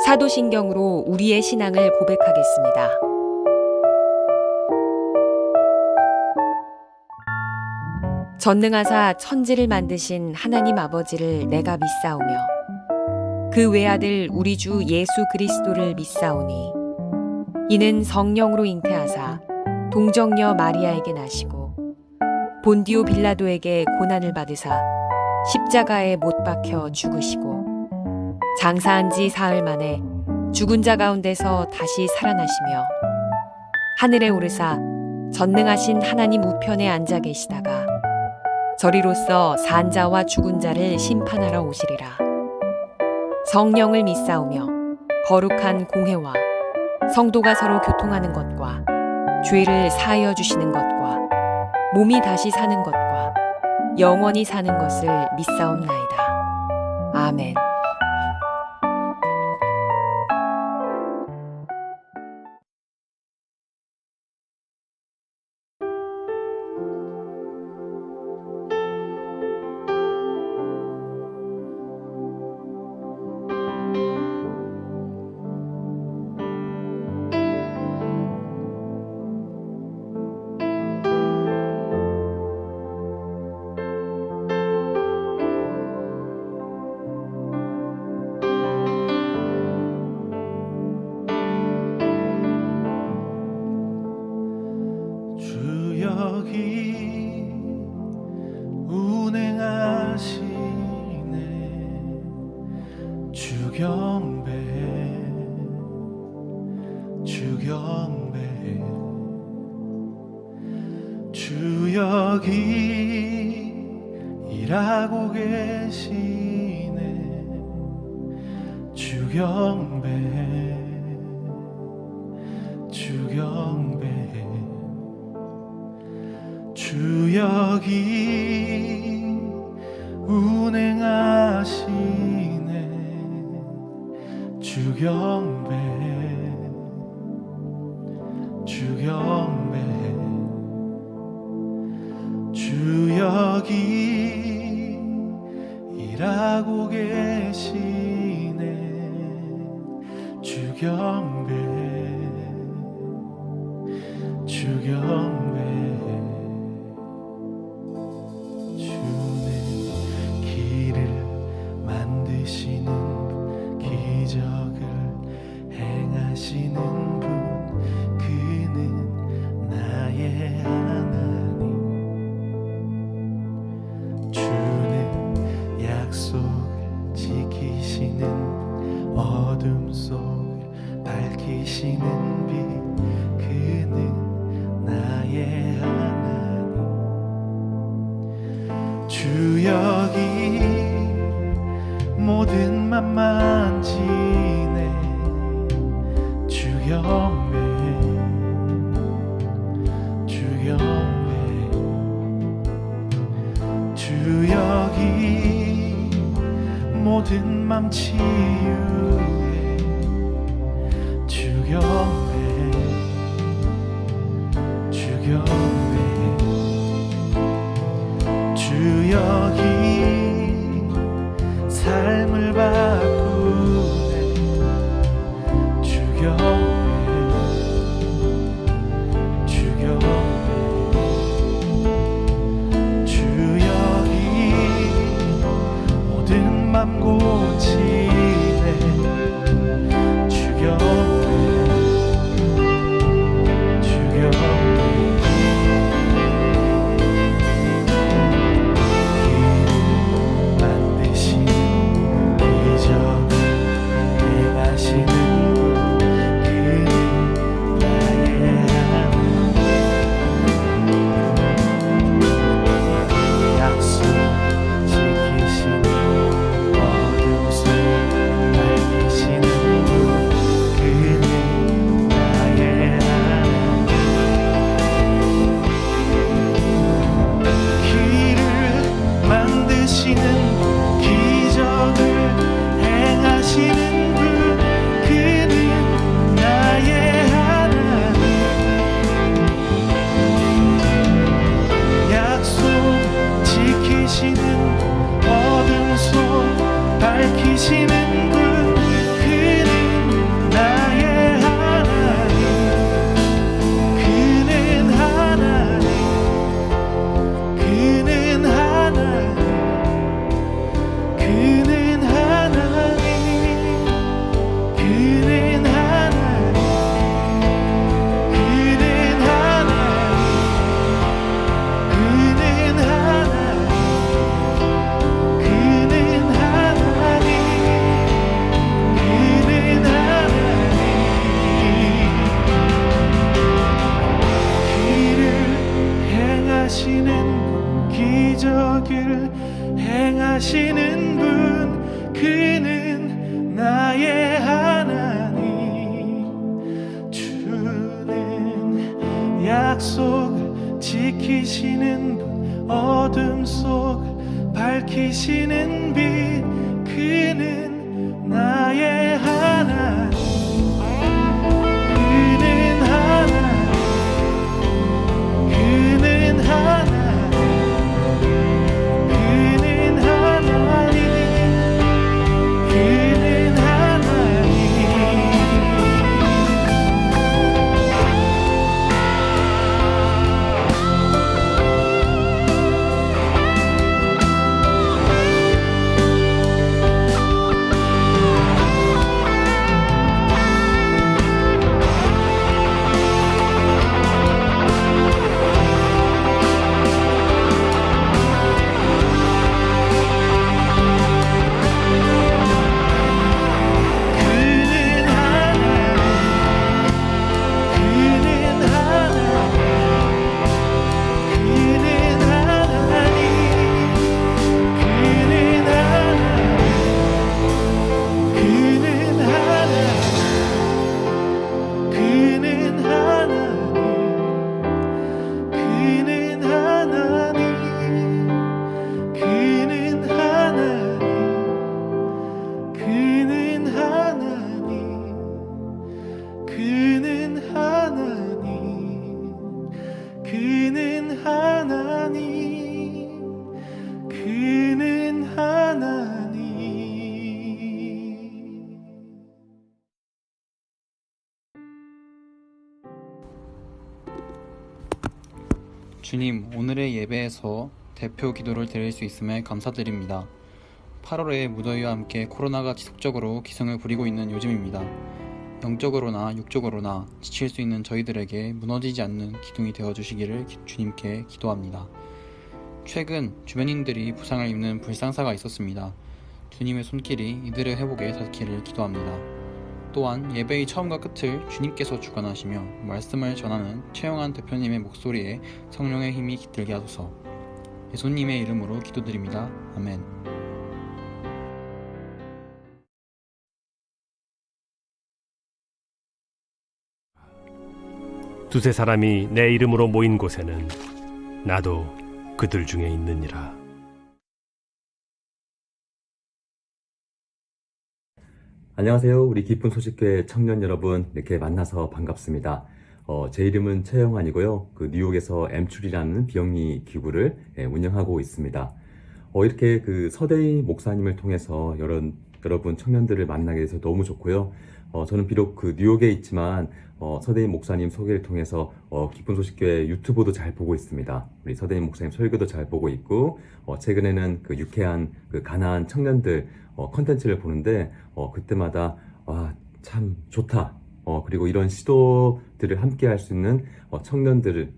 사도신경으로 우리의 신앙을 고백하겠습니다. 전능하사 천지를 만드신 하나님 아버지를 내가 믿사오며 그 외아들 우리 주 예수 그리스도를 믿사오니 이는 성령으로 잉태하사 동정녀 마리아에게 나시고 본디오 빌라도에게 고난을 받으사 십자가에 못 박혀 죽으시고 장사한 지 사흘 만에 죽은 자 가운데서 다시 살아나시며 하늘에 오르사 전능하신 하나님 우편에 앉아 계시다가 저리로서 산 자와 죽은 자를 심판하러 오시리라. 성령을 믿사오며 거룩한 공회와 성도가 서로 교통하는 것과 죄를 사하여 주시는 것과 몸이 다시 사는 것과 영원히 사는 것을 믿사옵나이다. 아멘. 여기 운행하시네 주경배 주 여기 일하고 계시네 주경배 주 여기 운행하시네 주경배 주 여기 일하고 계시네 주경배 주는 길을 만드시는 분 기적을 행하시는 분 그는 나의 하나님 주는 약속을 지키시는 어둠 속을 밝히시는 빛 그는 나의 하나님 주 여기 모든 맘 만지네 주경배 주 여기 모든 맘 치유해 주경배 주 여기 삶을 바꾸네 주경배 주 여기 모든 맘 고치네 주경배 주경배 기적을 행하시는 분, 그는 나의 하나님. 주는 약속을 지키시는 분, 어둠 속을 밝히시는 빛, 그는 나의 하나님. 그는 하나님, 그는 하나님, 그는 하나님, 그는 하나님. 주님, 오늘의 예배에서 대표 기도를 드릴 수 있음에 감사드립니다. 8월에 무더위와 함께 코로나가 지속적으로 기승을 부리고 있는 요즘입니다. 영적으로나 육적으로나 지칠 수 있는 저희들에게 무너지지 않는 기둥이 되어주시기를 주님께 기도합니다. 최근 주변인들이 부상을 입는 불상사가 있었습니다. 주님의 손길이 이들의 회복에 닿기를 기도합니다. 또한 예배의 처음과 끝을 주님께서 주관하시며 말씀을 전하는 최영한 대표님의 목소리에 성령의 힘이 깃들게 하소서. 예수님의 이름으로 기도드립니다. 아멘. 두세 사람이 내 이름으로 모인 곳에는 나도 그들 중에 있느니라. 안녕하세요. 우리 기쁜 소식교회 청년 여러분, 이렇게 만나서 반갑습니다. 제 이름은 최영환이고요. 뉴욕에서 엠출이라는 비영리 기구를 운영하고 있습니다. 이렇게 서대희 목사님을 통해서 여러분 청년들을 만나게 돼서 너무 좋고요. 저는 비록 뉴욕에 있지만 서대희 목사님 소개를 통해서 기쁜 소식교회 유튜브도 잘 보고 있습니다. 우리 서대희 목사님 설교도 잘 보고 있고, 최근에는 유쾌한 가나안 청년들 컨텐츠를 보는데 그때마다 참 좋다. 그리고 이런 시도들을 함께 할 수 있는 청년들을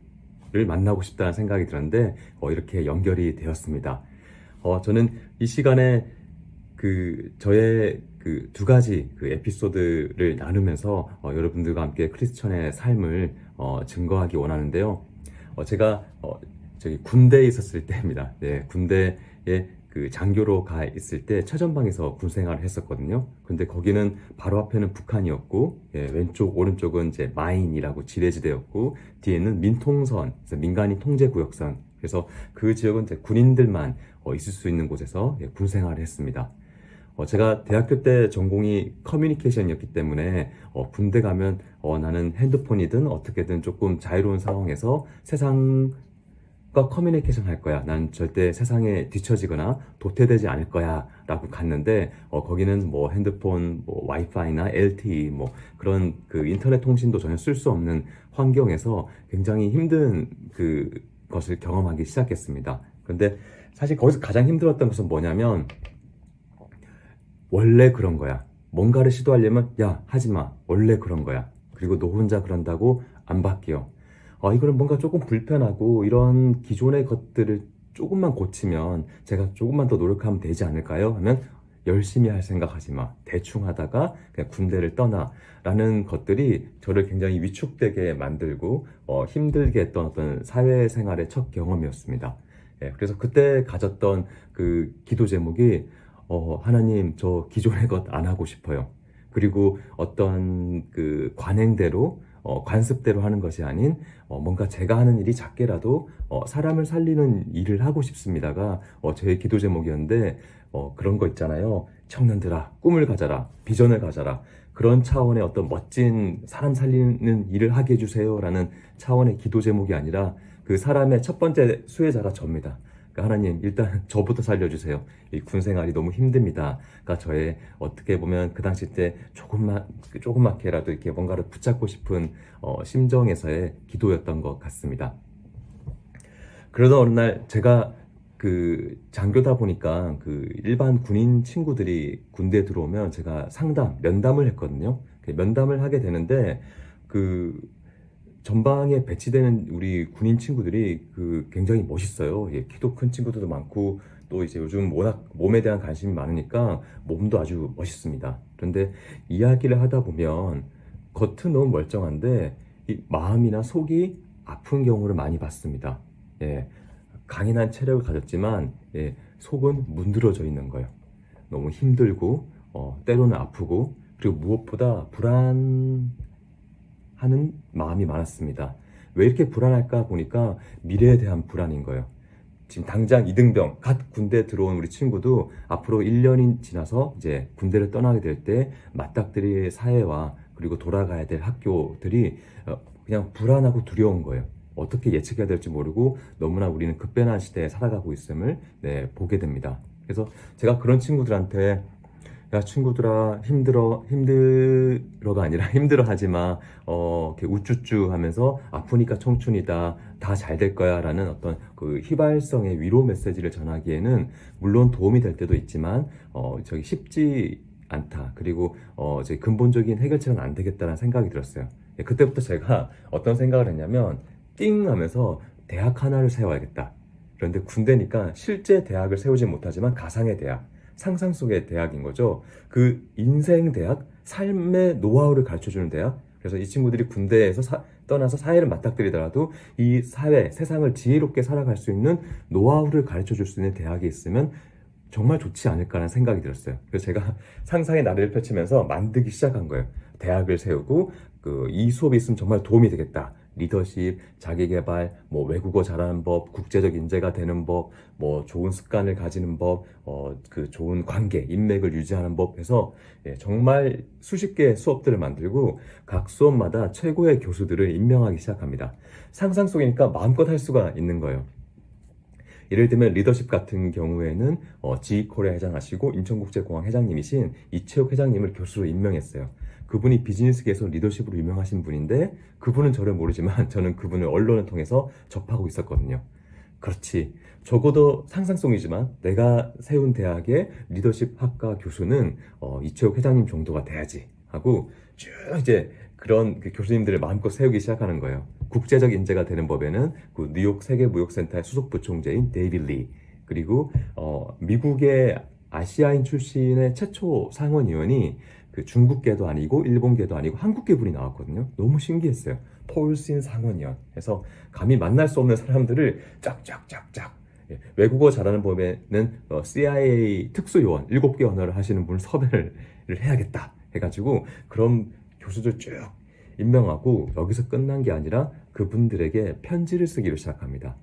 만나고 싶다는 생각이 들었는데 이렇게 연결이 되었습니다. 저는 이 시간에 저의 두 가지 에피소드를 나누면서 여러분들과 함께 크리스천의 삶을 증거하기 원하는데요. 제가 저기 군대에 있었을 때입니다. 네, 군대에 장교로 가 있을 때 최전방에서 군 생활을 했었거든요. 근데 거기는 바로 앞에는 북한이었고, 왼쪽 오른쪽은 이제 마인이라고 지뢰지대였고, 뒤에는 민통선, 그래서 민간인 통제 구역선. 그래서 그 지역은 이제 군인들만 있을 수 있는 곳에서 군 생활을 했습니다. 제가 대학교 때 전공이 커뮤니케이션이었기 때문에 군대 가면 나는 핸드폰이든 어떻게든 조금 자유로운 상황에서 세상과 커뮤니케이션 할 거야. 난 절대 세상에 뒤처지거나 도태되지 않을 거야 라고 갔는데 거기는 핸드폰, 와이파이나 LTE 그런 인터넷 통신도 전혀 쓸 수 없는 환경에서 굉장히 힘든 것을 경험하기 시작했습니다. 그런데 사실 거기서 가장 힘들었던 것은 뭐냐면 원래 그런 거야. 뭔가를 시도하려면 야 하지마. 원래 그런 거야. 그리고 너 혼자 그런다고 안 바뀌어. 이거는 뭔가 조금 불편하고 이런 기존의 것들을 조금만 고치면 제가 조금만 더 노력하면 되지 않을까요? 하면 열심히 할 생각하지 마. 대충 하다가 그냥 군대를 떠나. 라는 것들이 저를 굉장히 위축되게 만들고 힘들게 했던 어떤 사회생활의 첫 경험이었습니다. 그래서 그때 가졌던 그 기도 제목이 하나님, 저 기존의 것 안 하고 싶어요. 그리고 어떤 그 관행대로 관습대로 하는 것이 아닌 뭔가 제가 하는 일이 작게라도 사람을 살리는 일을 하고 싶습니다가 저의 기도 제목이었는데, 그런 거 있잖아요. 청년들아, 꿈을 가져라, 비전을 가져라. 그런 차원의 어떤 멋진 사람 살리는 일을 하게 해주세요라는 차원의 기도 제목이 아니라 그 사람의 첫 번째 수혜자가 접니다. 그러니까 하나님, 일단 저부터 살려주세요. 이 군 생활이 너무 힘듭니다. 그러니까 저의 어떻게 보면 그 당시 때 조그맣게라도 이렇게 뭔가를 붙잡고 싶은 심정에서의 기도였던 것 같습니다. 그러던 어느 날 제가 그 장교다 보니까 그 일반 군인 친구들이 군대에 들어오면 제가 면담을 했거든요. 면담을 하게 되는데 그 전방에 배치되는 우리 군인 친구들이 그 굉장히 멋있어요. 키도 큰 친구들도 많고 또 이제 요즘 워낙 몸에 대한 관심이 많으니까 몸도 아주 멋있습니다. 그런데 이야기를 하다 보면 겉은 너무 멀쩡한데 이 마음이나 속이 아픈 경우를 많이 봤습니다. 강인한 체력을 가졌지만 속은 문드러져 있는 거예요. 너무 힘들고 때로는 아프고 그리고 무엇보다 불안하는 마음이 많았습니다. 왜 이렇게 불안할까 보니까 미래에 대한 불안인 거예요. 지금 당장 이등병 갓 군대 들어온 우리 친구도 앞으로 1년이 지나서 이제 군대를 떠나게 될 때 맞닥뜨릴 사회와 그리고 돌아가야 될 학교들이 그냥 불안하고 두려운 거예요. 어떻게 예측해야 될지 모르고 너무나 우리는 급변한 시대에 살아가고 있음을 보게 됩니다. 그래서 제가 그런 친구들한테 야 친구들아 힘들어가 아니라 힘들어하지 마 이렇게 우쭈쭈 하면서 아프니까 청춘이다 다 잘 될 거야 라는 어떤 그 휘발성의 위로 메시지를 전하기에는 물론 도움이 될 때도 있지만 저기 쉽지 않다. 그리고 저희 근본적인 해결책은 안 되겠다는 생각이 들었어요. 그때부터 제가 어떤 생각을 했냐면 띵 하면서 대학 하나를 세워야겠다. 그런데 군대니까 실제 대학을 세우지 못하지만 가상의 대학, 상상 속의 대학인 거죠. 그 인생 대학, 삶의 노하우를 가르쳐주는 대학. 그래서 이 친구들이 군대에서 떠나서 사회를 맞닥뜨리더라도 이 사회, 세상을 지혜롭게 살아갈 수 있는 노하우를 가르쳐줄 수 있는 대학이 있으면 정말 좋지 않을까라는 생각이 들었어요. 그래서 제가 상상의 나래를 펼치면서 만들기 시작한 거예요. 대학을 세우고 이 수업이 있으면 정말 도움이 되겠다. 리더십, 자기개발, 외국어 잘하는 법, 국제적 인재가 되는 법, 좋은 습관을 가지는 법, 그 좋은 관계, 인맥을 유지하는 법 해서 정말 수십 개의 수업들을 만들고 각 수업마다 최고의 교수들을 임명하기 시작합니다. 상상 속이니까 마음껏 할 수가 있는 거예요. 예를 들면 리더십 같은 경우에는 지코리아 회장하시고 인천국제공항 회장님이신 이채욱 회장님을 교수로 임명했어요. 그분이 비즈니스계에서 리더십으로 유명하신 분인데 그분은 저를 모르지만 저는 그분을 언론을 통해서 접하고 있었거든요. 그렇지. 적어도 상상성이지만 내가 세운 대학의 리더십 학과 교수는 이채욱 회장님 정도가 돼야지 하고 쭉 이제 그런 그 교수님들을 마음껏 세우기 시작하는 거예요. 국제적 인재가 되는 법에는 그 뉴욕 세계무역센터의 수석 부총재인 데이빗 리, 그리고 미국의 아시아인 출신의 최초 상원의원이 그 중국계도 아니고 일본계도 아니고 한국계 분이 나왔거든요. 너무 신기했어요. 폴신 상원의원. 그래서 감히 만날 수 없는 사람들을 쫙쫙쫙쫙 외국어 잘하는 법에는 CIA 특수요원 7개 언어를 하시는 분을 섭외를 해야겠다 해가지고 그런 교수들 쭉 임명하고 여기서 끝난 게 아니라 그분들에게 편지를 쓰기로 시작합니다.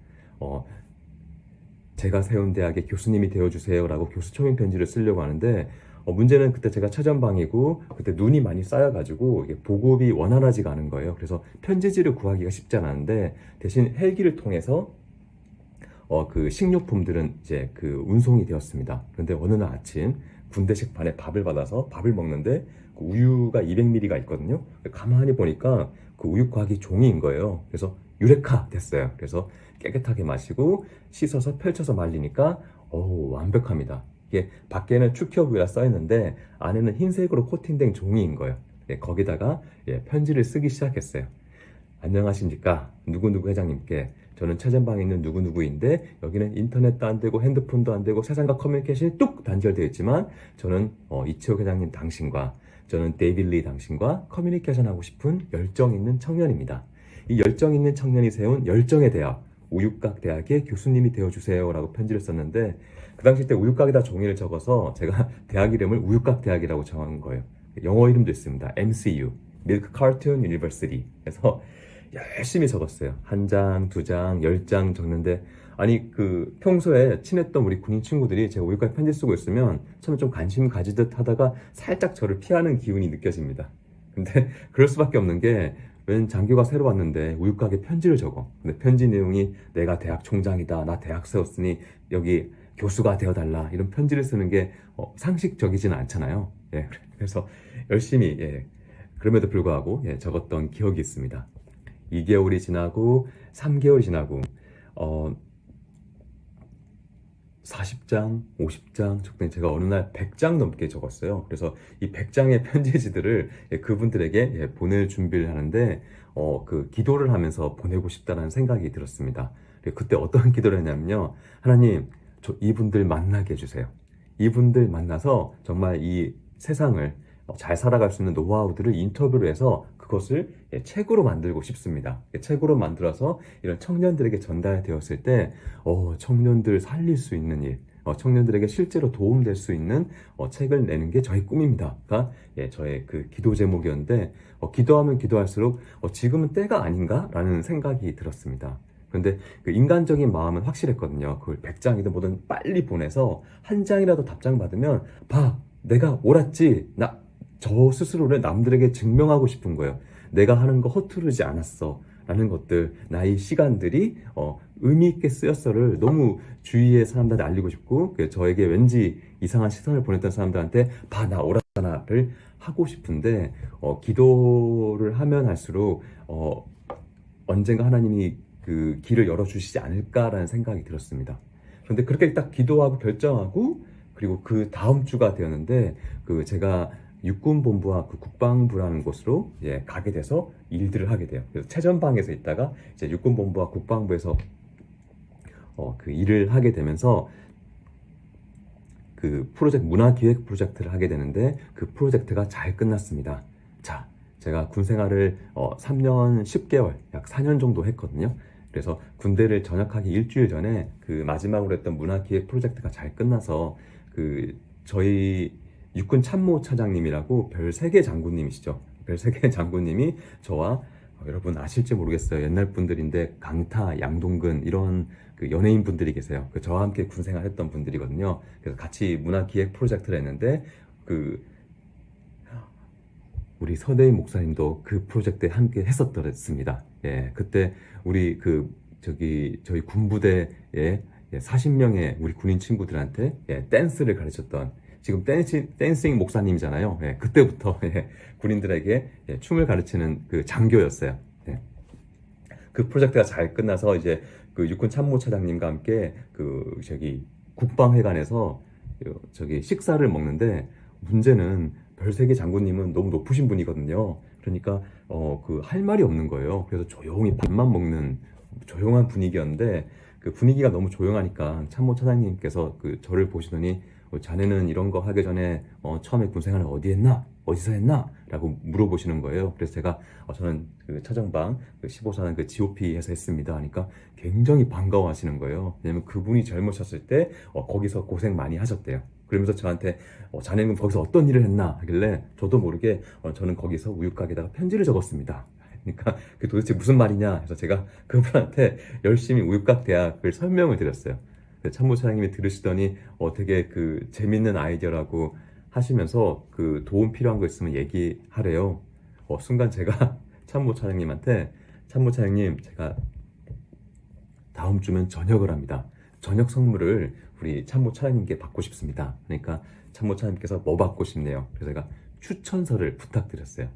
제가 세운 대학의 교수님이 되어주세요 라고 교수 초빙 편지를 쓰려고 하는데 문제는 그때 제가 최전방이고 그때 눈이 많이 쌓여가지고 이게 보급이 원활하지가 않은 거예요. 그래서 편지지를 구하기가 쉽지 않았는데 대신 헬기를 통해서 그 식료품들은 이제 그 운송이 되었습니다. 그런데 어느 날 아침 군대 식판에 밥을 받아서 밥을 먹는데 그 우유가 200ml가 있거든요. 가만히 보니까 그 우유곽이 종이인 거예요. 그래서 유레카 됐어요. 그래서 깨끗하게 마시고 씻어서 펼쳐서 말리니까 완벽합니다. 이게 밖에는 축혀우유라 써있는데 안에는 흰색으로 코팅된 종이인 거예요. 거기다가 편지를 쓰기 시작했어요. 안녕하십니까 누구누구 회장님께 저는 최전방에 있는 누구누구인데 여기는 인터넷도 안 되고 핸드폰도 안 되고 세상과 커뮤니케이션이 뚝 단절되어 있지만 저는 이채욱 회장님 당신과 저는 데이빗 리 당신과 커뮤니케이션 하고 싶은 열정 있는 청년입니다. 이 열정 있는 청년이 세운 열정의 대학 우육각 대학의 교수님이 되어주세요라고 편지를 썼는데 그 당시 때 우육각에다 종이를 적어서 제가 대학 이름을 우육각 대학이라고 정한 거예요. 영어 이름도 있습니다. MCU, Milk Cartoon University. 그래서 열심히 적었어요. 한 장, 두 장, 10장 적는데 아니 그 평소에 친했던 우리 군인 친구들이 제가 우육각 편지 쓰고 있으면 처음에 좀 관심 가지듯 하다가 살짝 저를 피하는 기운이 느껴집니다. 근데 그럴 수밖에 없는 게 웬 장교가 새로 왔는데 우육각에 편지를 적어. 근데 편지 내용이 내가 대학 총장이다. 나 대학 세웠으니 여기 교수가 되어달라. 이런 편지를 쓰는 게 상식적이지는 않잖아요. 예, 그래서 열심히 그럼에도 불구하고 적었던 기억이 있습니다. 2개월이 지나고 3개월이 지나고 40장, 50장 적더니 제가 어느 날 100장 넘게 적었어요. 그래서 이 100장의 편지지들을 그분들에게 보낼 준비를 하는데 그 기도를 하면서 보내고 싶다는 생각이 들었습니다. 그때 어떤 기도를 했냐면요. 하나님, 이분들 만나게 해주세요. 이분들 만나서 정말 이 세상을 잘 살아갈 수 있는 노하우들을 인터뷰를 해서 그것을 책으로 만들고 싶습니다. 책으로 만들어서 이런 청년들에게 전달되었을 때 청년들 살릴 수 있는 일, 청년들에게 실제로 도움될 수 있는 책을 내는 게 저의 꿈입니다가 저의 그 기도 제목이었는데 기도하면 기도할수록 지금은 때가 아닌가라는 생각이 들었습니다. 그런데 그 인간적인 마음은 확실했거든요. 그걸 100장이든 뭐든 빨리 보내서 한 장이라도 답장 받으면 봐, 내가 옳았지. 저 스스로를 남들에게 증명하고 싶은 거예요. 내가 하는 거 허투르지 않았어 라는 것들, 나의 시간들이 의미 있게 쓰였어를 너무 주위의 사람들한테 알리고 싶고 저에게 왠지 이상한 시선을 보냈던 사람들한테 봐, 나 옳았잖아를 하고 싶은데 기도를 하면 할수록 언젠가 하나님이 그 길을 열어주시지 않을까라는 생각이 들었습니다. 그런데 그렇게 딱 기도하고 결정하고 그리고 그 다음 주가 되었는데 제가 육군본부와 그 국방부라는 곳으로 가게 돼서 일들을 하게 돼요. 그래서 최전방에서 있다가 이제 육군본부와 국방부에서 그 일을 하게 되면서 그 문화기획 프로젝트를 하게 되는데 그 프로젝트가 잘 끝났습니다. 자, 제가 군 생활을 3년 10개월, 약 4년 정도 했거든요. 그래서 군대를 전역하기 일주일 전에 그 마지막으로 했던 문화기획 프로젝트가 잘 끝나서 저희 육군 참모 차장님이라고 별 3개 장군님이시죠. 별 3개 장군님이 저와 여러분 아실지 모르겠어요. 옛날 분들인데 강타, 양동근 이런 그 연예인 분들이 계세요. 저와 함께 군 생활했던 분들이거든요. 그래서 같이 문화기획 프로젝트를 했는데 우리 서대인 목사님도 그 프로젝트에 함께 했었더랬습니다. 그때 우리 저희 군부대에 40명의 우리 군인 친구들한테 댄스를 가르쳤던 지금 댄싱 목사님이잖아요. 그때부터 군인들에게 춤을 가르치는 그 장교였어요. 그 프로젝트가 잘 끝나서 이제 그 육군 참모차장님과 함께 국방회관에서 식사를 먹는데 문제는 별세계 장군님은 너무 높으신 분이거든요. 그러니까 할 말이 없는 거예요. 그래서 조용히 밥만 먹는 조용한 분위기였는데 그 분위기가 너무 조용하니까 참모차장님께서 저를 보시더니 자네는 이런 거 하기 전에 처음에 군생활을 어디서 했나? 라고 물어보시는 거예요. 그래서 제가 저는 그 차정방 15사단 그 GOP에서 했습니다 하니까 굉장히 반가워하시는 거예요. 왜냐면 그분이 젊으셨을 때 거기서 고생 많이 하셨대요. 그러면서 저한테 자네는 거기서 어떤 일을 했나 하길래 저도 모르게 저는 거기서 우육각에다가 편지를 적었습니다. 그러니까 그게 도대체 무슨 말이냐 해서 제가 그분한테 열심히 우육각 대학을 설명을 드렸어요. 참모차장님이 들으시더니 되게 재밌는 아이디어라고 하시면서 도움 필요한 거 있으면 얘기하래요. 순간 제가 참모차장님 제가 다음 주면 전역을 합니다. 전역 선물을 우리 참모차장님께 받고 싶습니다. 그러니까 참모차장님께서 뭐 받고 싶네요. 그래서 제가 추천서를 부탁드렸어요.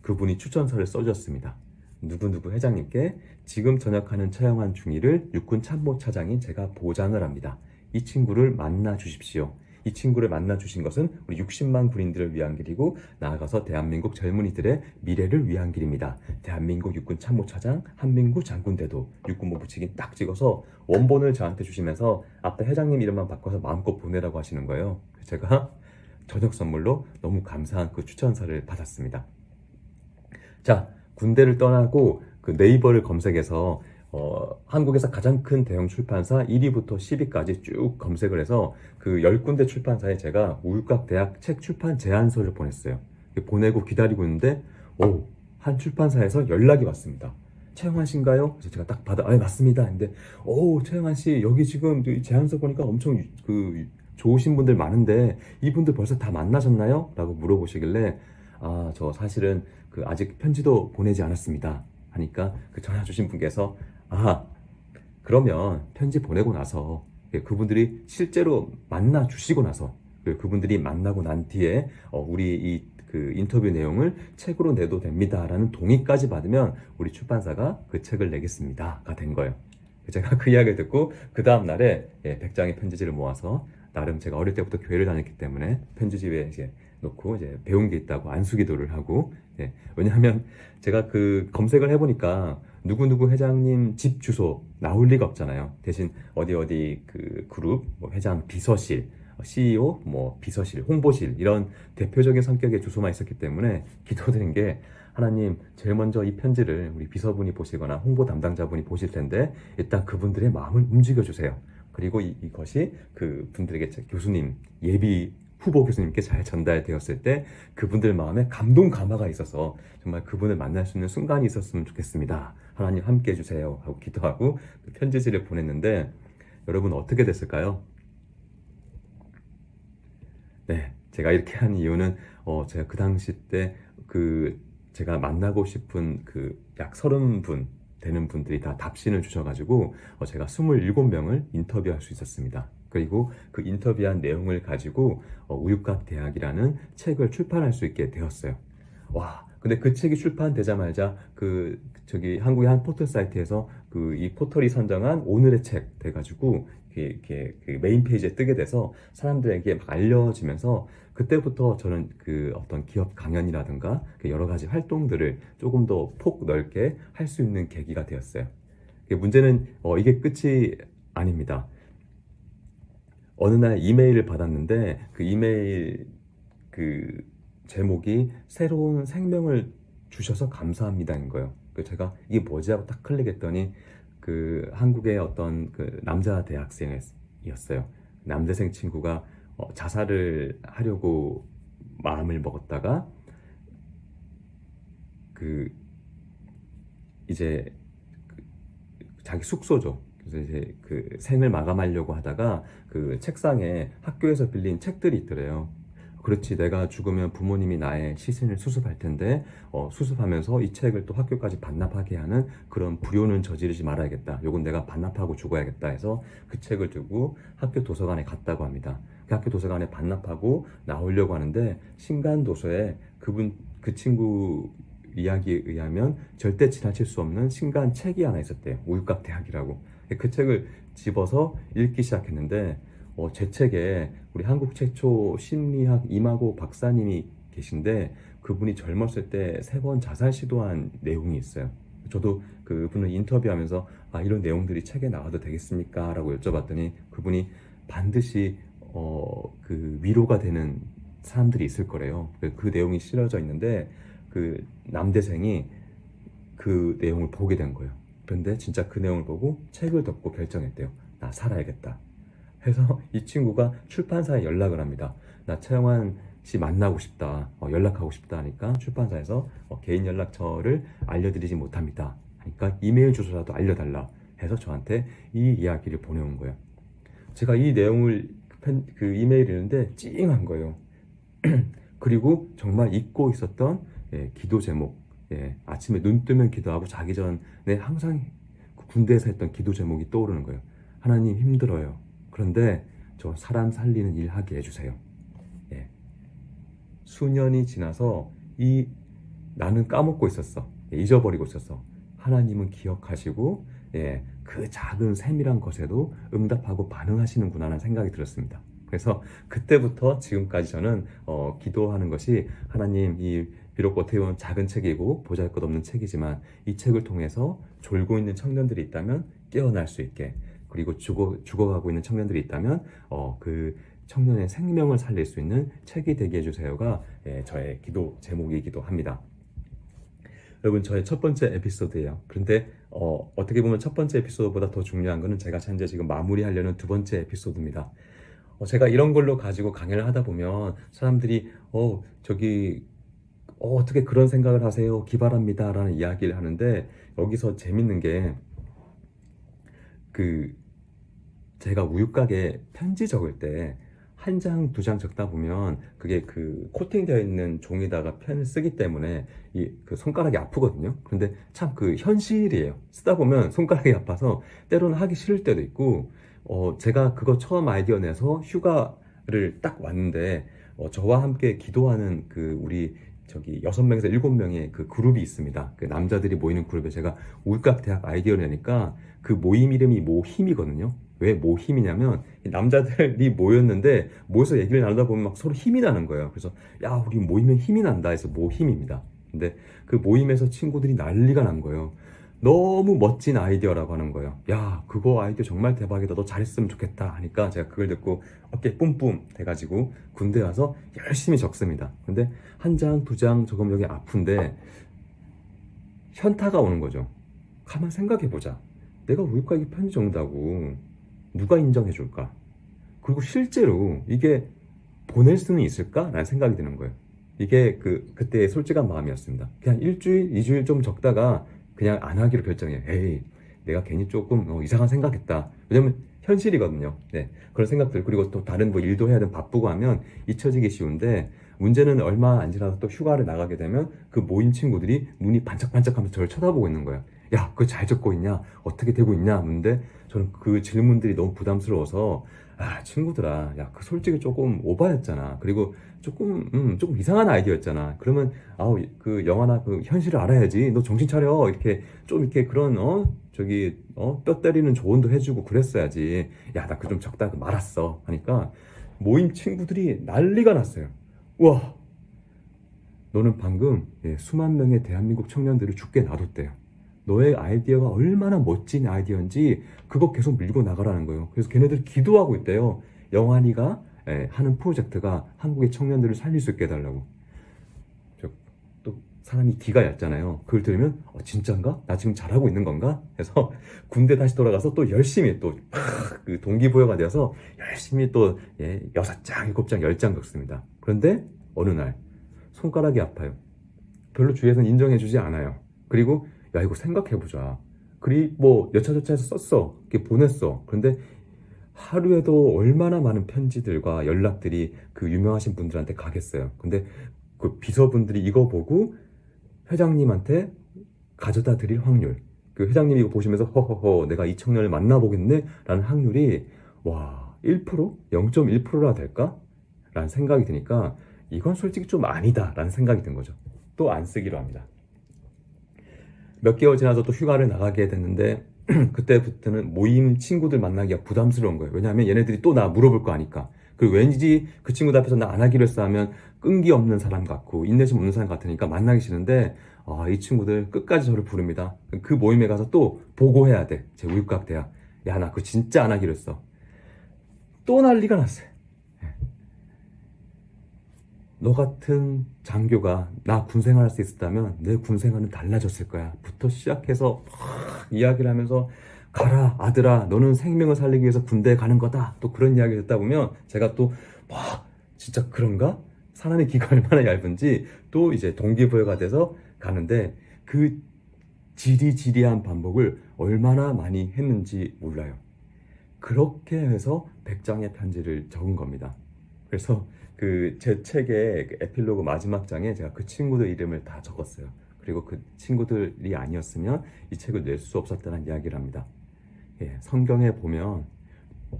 그분이 추천서를 써주셨습니다. 누구누구 회장님께 지금 전역하는 처형한 중위를 육군 참모차장인 제가 보장을 합니다. 이 친구를 만나 주십시오. 이 친구를 만나 주신 것은 우리 60만 군인들을 위한 길이고 나아가서 대한민국 젊은이들의 미래를 위한 길입니다. 대한민국 육군 참모차장 한민구 장군대도 육군본부 측이 딱 찍어서 원본을 저한테 주시면서 앞에 회장님 이름만 바꿔서 마음껏 보내라고 하시는 거예요. 제가 저녁 선물로 너무 감사한 그 추천서를 받았습니다. 자, 군대를 떠나고 그 네이버를 검색해서 한국에서 가장 큰 대형 출판사 1위부터 10위까지 쭉 검색을 해서 그 10군데 출판사에 제가 우유곽 대학 책 출판 제안서를 보냈어요. 보내고 기다리고 있는데 한 출판사에서 연락이 왔습니다. 최영환 씨인가요? 그래서 제가 딱 받아, 맞습니다. 근데 최영환 씨 여기 지금 제안서 보니까 엄청 좋으신 분들 많은데 이분들 벌써 다 만나셨나요? 라고 물어보시길래 저 사실은 아직 편지도 보내지 않았습니다. 하니까 그 전화 주신 분께서 그러면 편지 보내고 나서 그분들이 실제로 만나 주시고 나서 그분들이 만나고 난 뒤에 우리 그 인터뷰 내용을 책으로 내도 됩니다라는 동의까지 받으면 우리 출판사가 그 책을 내겠습니다가 된 거예요. 제가 그 이야기를 듣고 그 다음 날에 100장의 편지지를 모아서 나름 제가 어릴 때부터 교회를 다녔기 때문에 편지집에 이제 놓고 이제 배운 게 있다고 안수기도를 하고 왜냐하면 제가 그 검색을 해보니까 누구누구 회장님 집 주소 나올 리가 없잖아요. 대신 어디 그 그룹 회장 비서실 CEO, 비서실, 홍보실 이런 대표적인 성격의 주소만 있었기 때문에 기도드린 게 하나님 제일 먼저 이 편지를 우리 비서분이 보시거나 홍보 담당자분이 보실 텐데 일단 그분들의 마음을 움직여 주세요. 그리고 이것이 그 분들에게 교수님, 예비 후보 교수님께 잘 전달되었을 때 그분들 마음에 감동 감화가 있어서 정말 그분을 만날 수 있는 순간이 있었으면 좋겠습니다. 하나님 함께 해주세요 하고 기도하고 그 편지지를 보냈는데 여러분 어떻게 됐을까요? 네, 제가 이렇게 한 이유는 제가 그 당시 때 제가 만나고 싶은 약 30분 되는 분들이 다 답신을 주셔가지고 제가 27명을 인터뷰할 수 있었습니다. 그리고 그 인터뷰한 내용을 가지고 우유곽 대학이라는 책을 출판할 수 있게 되었어요. 근데 그 책이 출판되자마자 한국의 한 포털 사이트에서 이 포털이 선정한 오늘의 책 돼가지고 이렇게 메인 페이지에 뜨게 돼서 사람들에게 막 알려지면서 그때부터 저는 어떤 기업 강연이라든가 여러 가지 활동들을 조금 더 폭 넓게 할 수 있는 계기가 되었어요. 문제는 이게 끝이 아닙니다. 어느 날 이메일을 받았는데 그 이메일 제목이 새로운 생명을 주셔서 감사합니다인 거예요. 제가 이게 뭐지 하고 딱 클릭했더니 한국의 어떤 남자 대학생이었어요. 남대생 친구가 자살을 하려고 마음을 먹었다가 이제 자기 숙소죠. 그래서 이제 생을 마감하려고 하다가 책상에 학교에서 빌린 책들이 있더래요. 그렇지, 내가 죽으면 부모님이 나의 시신을 수습할 텐데 수습하면서 이 책을 또 학교까지 반납하게 하는 그런 불효는 저지르지 말아야겠다. 요건 내가 반납하고 죽어야겠다 해서 그 책을 들고 학교 도서관에 갔다고 합니다. 그 학교 도서관에 반납하고 나오려고 하는데 신간도서에 그 친구 이야기에 의하면 절대 지나칠 수 없는 신간 책이 하나 있었대요. 우유곽 대학이라고. 그 책을 집어서 읽기 시작했는데 제 책에 우리 한국 최초 심리학 이마고 박사님이 계신데 그분이 젊었을 때 3번 자살 시도한 내용이 있어요. 저도 그분을 인터뷰하면서 이런 내용들이 책에 나와도 되겠습니까? 라고 여쭤봤더니 그분이 반드시 위로가 되는 사람들이 있을 거래요. 그 내용이 실어져 있는데 그 남대생이 그 내용을 보게 된 거예요. 그런데 진짜 그 내용을 보고 책을 덮고 결정했대요. 나 살아야겠다. 해서 이 친구가 출판사에 연락을 합니다. 나 최영환 씨 만나고 싶다. 연락하고 싶다 하니까 출판사에서 개인 연락처를 알려드리지 못합니다. 하니까 이메일 주소라도 알려달라 해서 저한테 이 이야기를 보내온 거예요. 제가 이 내용을 이메일을 읽는데 찡한 거예요. 그리고 정말 잊고 있었던 기도 제목, 아침에 눈 뜨면 기도하고 자기 전에 항상 군대에서 했던 기도 제목이 떠오르는 거예요. 하나님 힘들어요. 그런데 저 사람 살리는 일 하게 해주세요. 수년이 지나서 나는 까먹고 있었어. 잊어버리고 있었어. 하나님은 기억하시고 그 작은 세밀한 것에도 응답하고 반응하시는구나 하는 생각이 들었습니다. 그래서 그때부터 지금까지 저는 기도하는 것이 하나님 비록 어떻게 보면 작은 책이고 보잘것없는 책이지만 이 책을 통해서 졸고 있는 청년들이 있다면 깨어날 수 있게 그리고 죽어가고 있는 청년들이 있다면 그 청년의 생명을 살릴 수 있는 책이 되게 해주세요가 저의 기도 제목이기도 합니다. 여러분 저의 첫 번째 에피소드예요. 그런데 어떻게 보면 첫 번째 에피소드보다 더 중요한 거는 제가 현재 지금 마무리하려는 두 번째 에피소드입니다. 제가 이런 걸로 가지고 강의를 하다 보면 사람들이 어떻게 그런 생각을 하세요? 기발합니다 라는 이야기를 하는데, 여기서 재밌는 게 제가 우유곽에 편지 적을 때 한 장, 두 장 적다 보면 그게 코팅되어 있는 종이다가 펜을 쓰기 때문에 손가락이 아프거든요. 그런데 참 현실이에요. 쓰다 보면 손가락이 아파서 때로는 하기 싫을 때도 있고, 제가 그거 처음 아이디어 내서 휴가를 딱 왔는데, 저와 함께 기도하는 우리 6명에서 7명의 그룹이 있습니다. 남자들이 모이는 그룹에 제가 우유곽 대학 아이디어를 내니까 그 모임 이름이 모힘이거든요. 왜 모힘이냐면, 남자들이 모였는데 모여서 얘기를 나누다 보면 막 서로 힘이 나는 거예요. 그래서 야, 우리 모이면 힘이 난다 해서 모힘입니다. 근데 그 모임에서 친구들이 난리가 난 거예요. 너무 멋진 아이디어라고 하는 거예요. 야, 그거 아이디어 정말 대박이다. 너 잘했으면 좋겠다 하니까 제가 그걸 듣고 어깨 뿜뿜 돼가지고 군대 와서 열심히 적습니다. 근데 한 장, 두 장 적으면 여기 아픈데 현타가 오는 거죠. 가만 생각해보자. 내가 우유곽에 편지 적는다고 누가 인정해 줄까? 그리고 실제로 이게 보낼 수는 있을까? 라는 생각이 드는 거예요. 이게 그때의 솔직한 마음이었습니다. 그냥 일주일, 2주일 좀 적다가 그냥 안 하기로 결정해요. 에이, 내가 괜히 조금 이상한 생각했다. 왜냐면 현실이거든요. 네, 그런 생각들. 그리고 또 다른 일도 해야 되면 바쁘고 하면 잊혀지기 쉬운데, 문제는 얼마 안 지나서 또 휴가를 나가게 되면 그 모인 친구들이 눈이 반짝반짝하면서 저를 쳐다보고 있는 거예요. 야, 그거 잘 적고 있냐? 어떻게 되고 있냐? 근데 저는 그 질문들이 너무 부담스러워서, 친구들아, 야, 솔직히 조금 오바였잖아. 그리고 조금 이상한 아이디어였잖아. 그러면, 영화나 현실을 알아야지. 너 정신 차려. 이렇게 그런, 뼈 때리는 조언도 해주고 그랬어야지. 야, 나 좀 적다 말았어. 하니까 모임 친구들이 난리가 났어요. 우와, 너는 방금 수만 명의 대한민국 청년들을 죽게 놔뒀대요. 너의 아이디어가 얼마나 멋진 아이디어인지 그거 계속 밀고 나가라는 거예요. 그래서 걔네들 기도하고 있대요. 영환이가 하는 프로젝트가 한국의 청년들을 살릴 수 있게 해달라고. 또 사람이 기가 얕잖아요. 그걸 들으면 진짠가? 나 지금 잘하고 있는 건가? 해서 군대 다시 돌아가서 또 열심히 그 동기부여가 되어서 열심히 또 6장, 7장, 10장 적습니다. 그런데 어느 날 손가락이 아파요. 별로 주위에서는 인정해주지 않아요. 그리고 야, 이거 생각해보자. 그리고 여차저차해서 썼어. 이렇게 보냈어. 그런데 하루에도 얼마나 많은 편지들과 연락들이 그 유명하신 분들한테 가겠어요. 근데 그 비서분들이 이거 보고 회장님한테 가져다 드릴 확률, 그 회장님이 이거 보시면서 허허허 내가 이 청년을 만나보겠네 라는 확률이 1%? 0.1%나 될까? 라는 생각이 드니까 이건 솔직히 좀 아니다 라는 생각이 든 거죠. 또 안 쓰기로 합니다. 몇 개월 지나서 또 휴가를 나가게 됐는데 그때부터는 모임 친구들 만나기가 부담스러운 거예요. 왜냐하면 얘네들이 또 나 물어볼 거 아니까. 그리고 왠지 그 친구들 앞에서 나 안 하기로 했어 하면 끈기 없는 사람 같고 인내심 없는 사람 같으니까 만나기 싫은데, 이 친구들 끝까지 저를 부릅니다. 그 모임에 가서 또 보고해야 돼. 제 우유곽 대학. 야, 나 그거 진짜 안 하기로 했어. 또 난리가 났어요. 너 같은 장교가 나 군생활 할 수 있었다면 내 군생활은 달라졌을 거야 부터 시작해서 막 이야기를 하면서, 가라 아들아, 너는 생명을 살리기 위해서 군대에 가는 거다. 또 그런 이야기를 듣다 보면 제가 또 진짜 그런가? 사람의 기가 얼마나 얇은지 또 이제 동기부여가 돼서 가는데, 그 지리지리한 반복을 얼마나 많이 했는지 몰라요. 그렇게 해서 100장의 편지를 적은 겁니다. 그래서 제 책의 에필로그 마지막 장에 제가 그 친구들 이름을 다 적었어요. 그리고 그 친구들이 아니었으면 이 책을 낼 수 없었다는 이야기를 합니다. 성경에 보면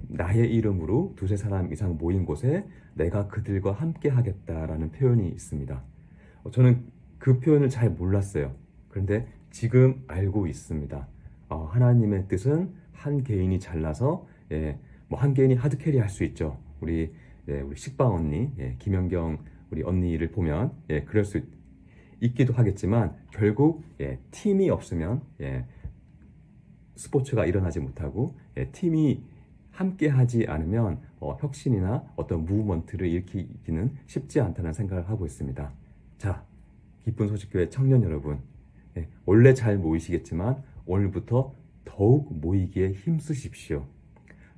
나의 이름으로 2-3사람 이상 모인 곳에 내가 그들과 함께 하겠다라는 표현이 있습니다. 저는 그 표현을 잘 몰랐어요. 그런데 지금 알고 있습니다. 하나님의 뜻은 한 개인이 잘나서 한 개인이 하드캐리 할 수 있죠. 우리 식빵 언니, 김연경 우리 언니를 보면 그럴 수 있기도 하겠지만, 결국 팀이 없으면 스포츠가 일어나지 못하고, 팀이 함께 하지 않으면 혁신이나 어떤 무브먼트를 일으키기는 쉽지 않다는 생각을 하고 있습니다. 자, 기쁜 소식교회 청년 여러분, 원래 잘 모이시겠지만 오늘부터 더욱 모이기에 힘쓰십시오.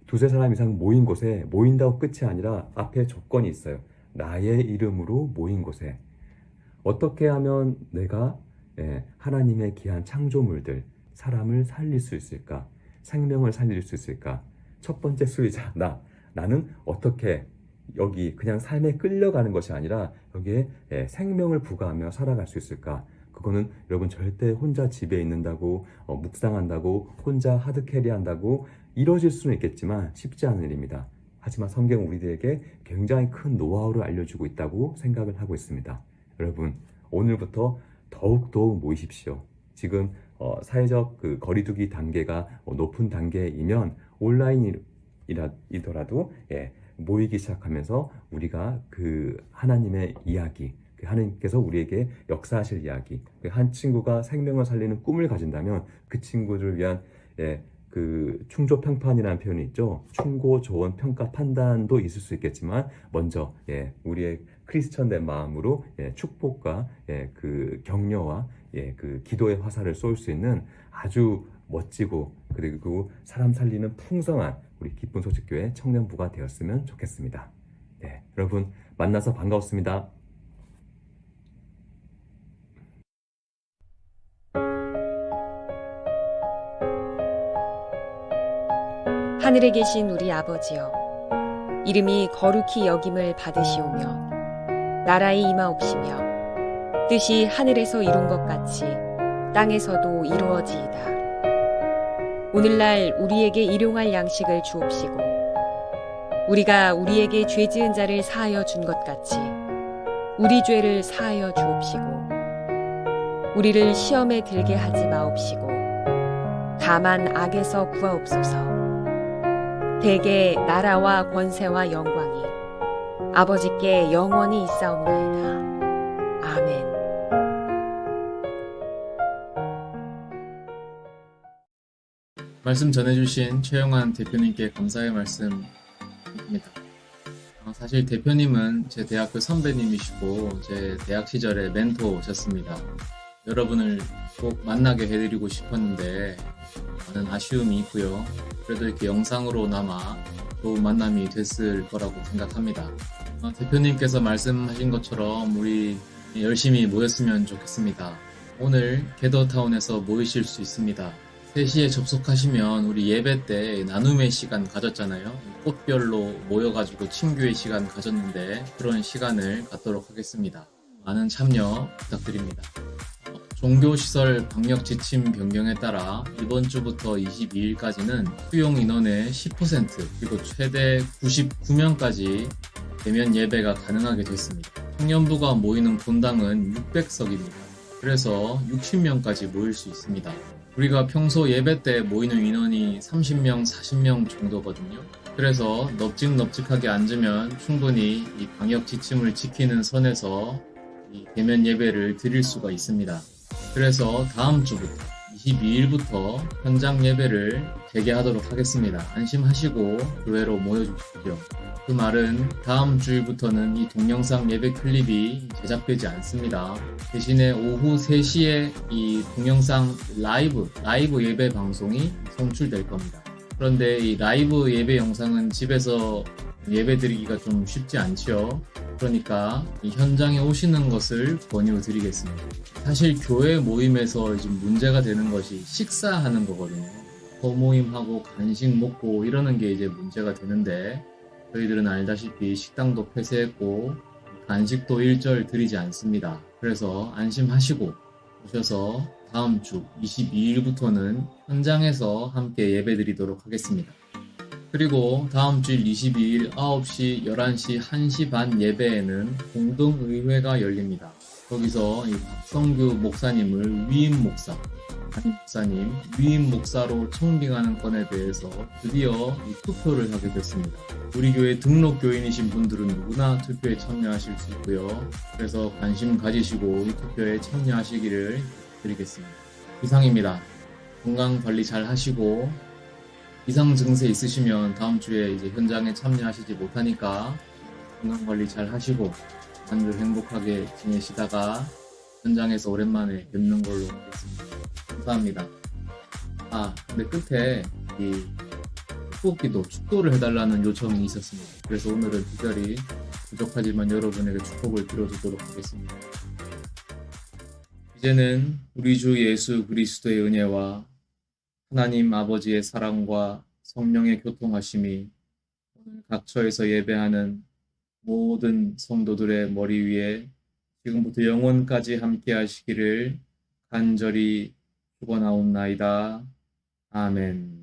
두세 사람 이상 모인 곳에 모인다고 끝이 아니라 앞에 조건이 있어요. 나의 이름으로 모인 곳에 어떻게 하면 내가 하나님의 귀한 창조물들, 사람을 살릴 수 있을까? 생명을 살릴 수 있을까? 첫 번째 수의자, 나는 어떻게 여기 그냥 삶에 끌려가는 것이 아니라 여기에 생명을 부과하며 살아갈 수 있을까? 그거는 여러분 절대 혼자 집에 있는다고 묵상한다고 혼자 하드캐리한다고 이루어질 수는 있겠지만 쉽지 않은 일입니다. 하지만 성경은 우리들에게 굉장히 큰 노하우를 알려주고 있다고 생각을 하고 있습니다. 여러분 오늘부터 더욱 모이십시오. 지금 사회적 그 거리두기 단계가 높은 단계이면 온라인이더라도 모이기 시작하면서 우리가 그 하나님의 이야기, 하나님께서 우리에게 역사하실 이야기, 한 친구가 생명을 살리는 꿈을 가진다면 그 친구를 위한 그 충조평판이라는 표현이 있죠. 충고, 조언, 평가, 판단도 있을 수 있겠지만 먼저 우리의 크리스천된 마음으로 축복과 그 격려와 그 기도의 화살을 쏠 수 있는 아주 멋지고 그리고 사람 살리는 풍성한 우리 기쁜 소식교회 청년부가 되었으면 좋겠습니다. 여러분 만나서 반가웠습니다. 하늘에 계신 우리 아버지여, 이름이 거룩히 여김을 받으시오며 나라의 임하옵시며 뜻이 하늘에서 이룬 것 같이 땅에서도 이루어지이다. 오늘날 우리에게 일용할 양식을 주옵시고 우리가 우리에게 죄 지은 자를 사하여 준 것 같이 우리 죄를 사하여 주옵시고 우리를 시험에 들게 하지 마옵시고 다만 악에서 구하옵소서. 대개 나라와 권세와 영광이 아버지께 영원히 있사옵나이다. 아멘. 말씀 전해주신 최영환 대표님께 감사의 말씀입니다. 사실 대표님은 제 대학교 선배님이시고 제 대학 시절의 멘토셨습니다. 여러분을 꼭 만나게 해드리고 싶었는데 많은 아쉬움이 있고요. 그래도 이렇게 영상으로나마 좋은 만남이 됐을 거라고 생각합니다. 대표님께서 말씀하신 것처럼 우리 열심히 모였으면 좋겠습니다. 오늘 게더타운에서 모이실 수 있습니다. 3시에 접속하시면 우리 예배 때 나눔의 시간 가졌잖아요. 꽃별로 모여가지고 친교의 시간 가졌는데 그런 시간을 갖도록 하겠습니다. 많은 참여 부탁드립니다. 종교시설 방역 지침 변경에 따라 이번 주부터 22일까지는 수용 인원의 10% 그리고 최대 99명까지 대면 예배가 가능하게 됐습니다. 청년부가 모이는 본당은 600석입니다. 그래서 60명까지 모일 수 있습니다. 우리가 평소 예배 때 모이는 인원이 30명, 40명 정도거든요. 그래서 넙직넙직하게 앉으면 충분히 이 방역 지침을 지키는 선에서 이 대면 예배를 드릴 수가 있습니다. 그래서 다음 주부터 22일부터 현장 예배를 재개하도록 하겠습니다. 안심하시고 교회로 모여주십시오. 그 말은 다음 주일부터는 이 동영상 예배 클립이 제작되지 않습니다. 대신에 오후 3시에 이 동영상 라이브 예배 방송이 송출될 겁니다. 그런데 이 라이브 예배 영상은 집에서 예배 드리기가 좀 쉽지 않죠. 그러니까 이 현장에 오시는 것을 권유드리겠습니다. 사실 교회 모임에서 좀 문제가 되는 것이 식사하는 거거든요. 소모임하고 간식 먹고 이러는 게 이제 문제가 되는데 저희들은 알다시피 식당도 폐쇄했고 간식도 일절 드리지 않습니다. 그래서 안심하시고 오셔서 다음 주 22일부터는 현장에서 함께 예배 드리도록 하겠습니다. 그리고 다음 주일 22일 9시, 11시, 1시 반 예배에는 공동의회가 열립니다. 거기서 이 박성규 목사님을 위임 목사로 청빙하는 건에 대해서 드디어 이 투표를 하게 됐습니다. 우리 교회 등록 교인이신 분들은 누구나 투표에 참여하실 수 있고요. 그래서 관심 가지시고 이 투표에 참여하시기를 드리겠습니다. 이상입니다. 건강 관리 잘 하시고 이상 증세 있으시면 다음 주에 이제 현장에 참여하시지 못하니까 건강 관리 잘 하시고 한 주 행복하게 지내시다가 현장에서 오랜만에 뵙는 걸로 하겠습니다. 감사합니다. 근데 끝에 이 축복기도, 축도를 해달라는 요청이 있었습니다. 그래서 오늘은 특별히 부족하지만 여러분에게 축복을 빌어주도록 하겠습니다. 이제는 우리 주 예수 그리스도의 은혜와 하나님 아버지의 사랑과 성령의 교통하심이 오늘 각처에서 예배하는 모든 성도들의 머리 위에 지금부터 영원까지 함께 하시기를 간절히 축원하옵나이다. 아멘.